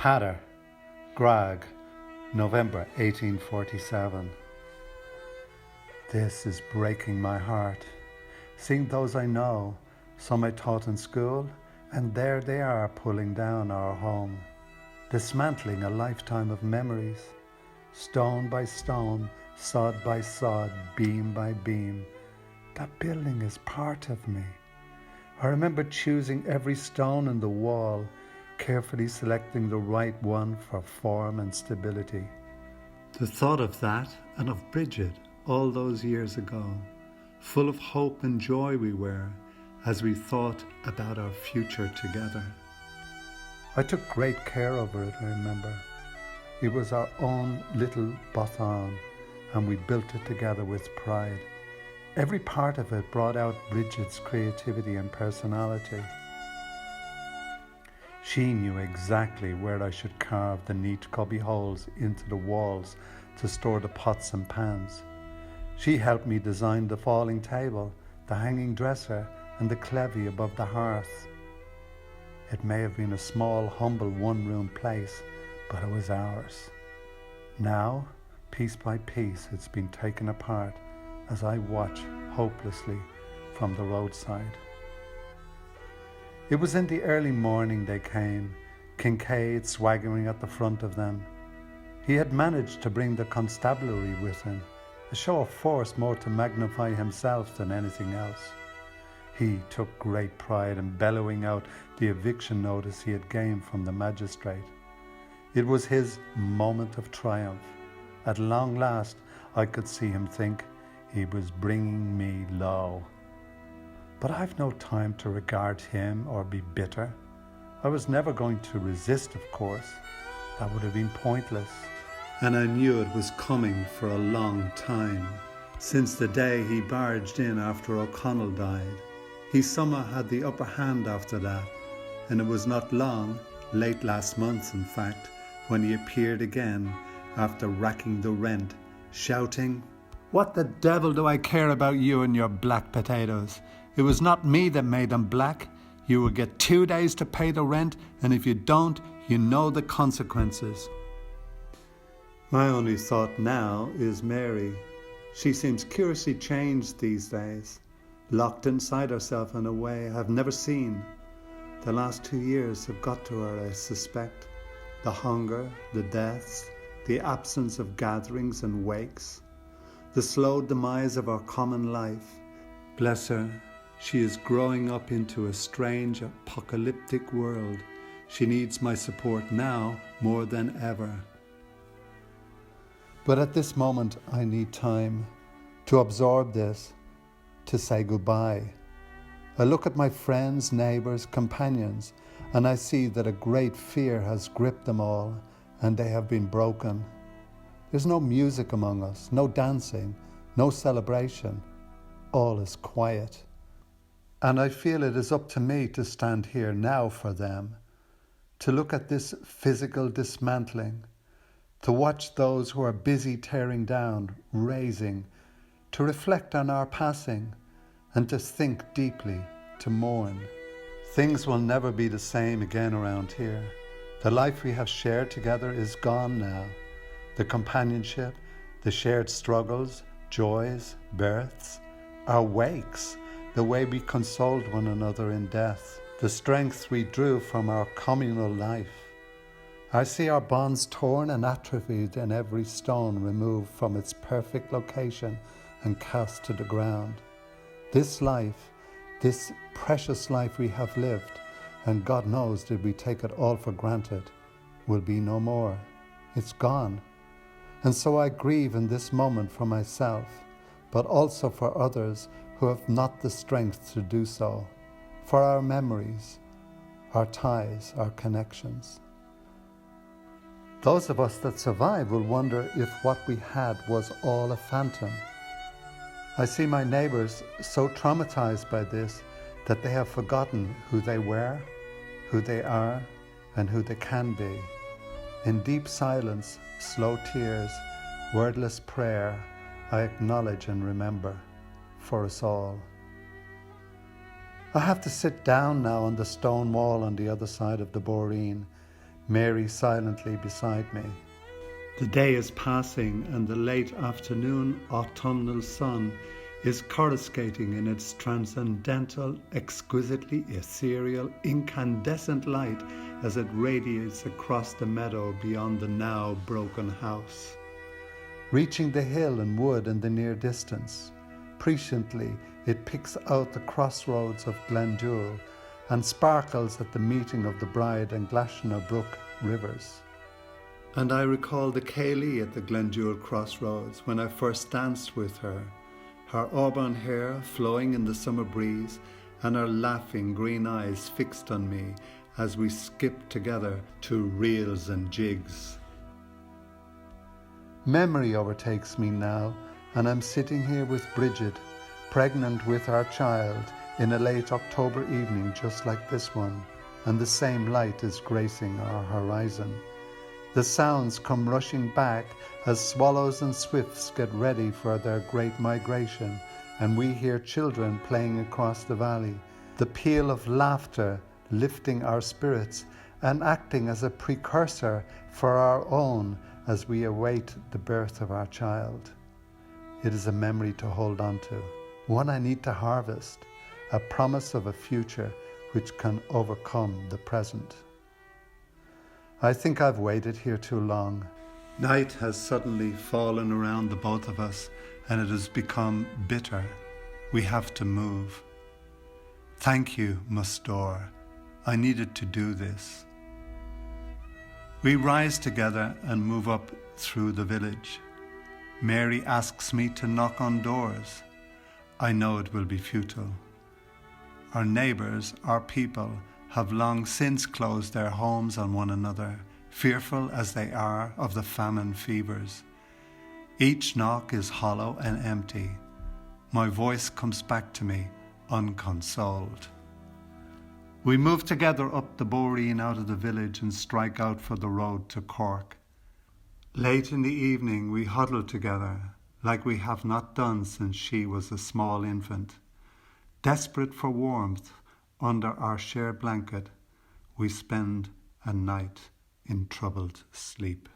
Patter, Grag, November 1847. This is breaking my heart. Seeing those I know, some I taught in school, and there they are pulling down our home, dismantling a lifetime of memories, stone by stone, sod by sod, beam by beam. That building is part of me. I remember choosing every stone in the wall, carefully selecting the right one for form and stability. The thought of that and of Bridget all those years ago, full of hope and joy we were as we thought about our future together. I took great care over it, I remember. It was our own little Bothan, and we built it together with pride. Every part of it brought out Bridget's creativity and personality. She knew exactly where I should carve the neat cubby holes into the walls to store the pots and pans. She helped me design the falling table, the hanging dresser, and the clevy above the hearth. It may have been a small, humble one-room place, but it was ours. Now, piece by piece, it's been taken apart as I watch hopelessly from the roadside. It was in the early morning they came, Kincaid swaggering at the front of them. He had managed to bring the constabulary with him, a show of force more to magnify himself than anything else. He took great pride in bellowing out the eviction notice he had gained from the magistrate. It was his moment of triumph. At long last, I could see him think he was bringing me low. But I've no time to regard him or be bitter. I was never going to resist, of course. That would have been pointless. And I knew it was coming for a long time, since the day he barged in after O'Connell died. He somehow had the upper hand after that, and it was not long, late last month in fact, when he appeared again after racking the rent, shouting, "What the devil do I care about you and your black potatoes? It was not me that made them black. You will get 2 days to pay the rent, and if you don't, you know the consequences." My only thought now is Mary. She seems curiously changed these days, locked inside herself in a way I have never seen. The last 2 years have got to her, I suspect. The hunger, the deaths, the absence of gatherings and wakes, the slow demise of our common life. Bless her, she is growing up into a strange, apocalyptic world. She needs my support now more than ever. But at this moment, I need time to absorb this, to say goodbye. I look at my friends, neighbours, companions, and I see that a great fear has gripped them all, and they have been broken. There's no music among us, no dancing, no celebration. All is quiet. And I feel it is up to me to stand here now for them, to look at this physical dismantling, to watch those who are busy tearing down, raising, to reflect on our passing, and to think deeply, to mourn. Things will never be the same again around here. The life we have shared together is gone now. The companionship, the shared struggles, joys, births, our wakes, the way we consoled one another in death, the strength we drew from our communal life. I see our bonds torn and atrophied and every stone removed from its perfect location and cast to the ground. This life, this precious life we have lived, and God knows did we take it all for granted, will be no more. It's gone. And so I grieve in this moment for myself, but also for others who have not the strength to do so, for our memories, our ties, our connections. Those of us that survive will wonder if what we had was all a phantom. I see my neighbours so traumatized by this that they have forgotten who they were, who they are, and who they can be. In deep silence, slow tears, wordless prayer, I acknowledge and remember for us all. I have to sit down now on the stone wall on the other side of the boreen, Mary silently beside me. The day is passing and the late afternoon autumnal sun is coruscating in its transcendental, exquisitely ethereal, incandescent light as it radiates across the meadow beyond the now broken house. Reaching the hill and wood in the near distance, presciently it picks out the crossroads of Glendule and sparkles at the meeting of the Bride and Glashna Brook rivers. And I recall the Kaylee at the Glendule crossroads when I first danced with her, her auburn hair flowing in the summer breeze and her laughing green eyes fixed on me as we skipped together to reels and jigs. Memory overtakes me now, and I'm sitting here with Bridget, pregnant with our child, in a late October evening just like this one, and the same light is gracing our horizon. The sounds come rushing back as swallows and swifts get ready for their great migration, and we hear children playing across the valley, the peal of laughter lifting our spirits and acting as a precursor for our own as we await the birth of our child. It is a memory to hold on to, one I need to harvest, a promise of a future which can overcome the present. I think I've waited here too long. Night has suddenly fallen around the both of us, and it has become bitter. We have to move. Thank you, Mustor. I needed to do this. We rise together and move up through the village. Mary asks me to knock on doors. I know it will be futile. Our neighbours, our people, have long since closed their homes on one another, fearful as they are of the famine fevers. Each knock is hollow and empty. My voice comes back to me, unconsoled. We move together up the Boreen out of the village and strike out for the road to Cork. Late in the evening we huddle together, like we have not done since she was a small infant. Desperate for warmth, under our shared blanket, we spend a night in troubled sleep.